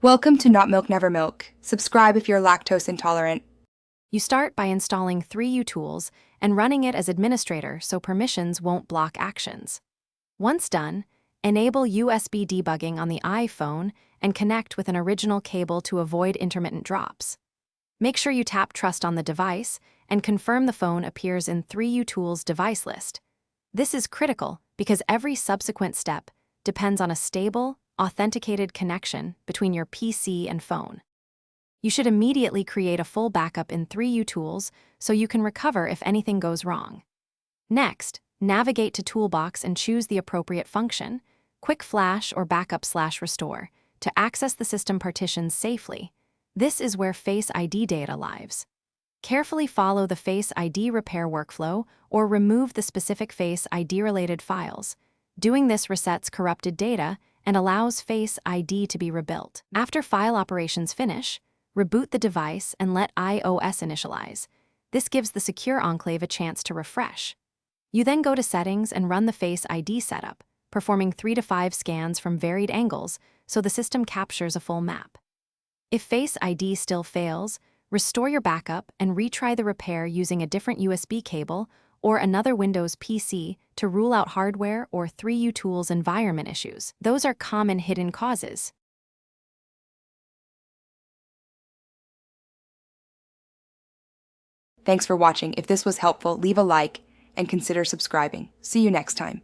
Welcome to Not Milk Never Milk. Subscribe if you're lactose intolerant. You start by installing 3utools and running it as administrator so permissions won't block actions. Once done, enable USB debugging on the iPhone and connect with an original cable to avoid intermittent drops. Make sure you tap Trust on the device and confirm the phone appears in 3utools device list. This is critical because every subsequent step depends on a stable, authenticated connection between your PC and phone. You should immediately create a full backup in 3utools so you can recover if anything goes wrong. Next, navigate to Toolbox and choose the appropriate function, Quick Flash or Backup/Restore, to access the system partitions safely. This is where Face ID data lives. Carefully follow the Face ID repair workflow or remove the specific Face ID-related files. Doing this resets corrupted data and allows Face ID to be rebuilt. After file operations finish, reboot the device and let iOS initialize. This gives the secure enclave a chance to refresh. You then go to Settings and run the Face ID setup, performing 3 to 5 scans from varied angles so the system captures a full map. If Face ID still fails, restore your backup and retry the repair using a different USB cable or another Windows PC to rule out hardware or 3utools environment issues. Those are common hidden causes. Thanks for watching. If this was helpful, leave a like and consider subscribing. See you next time.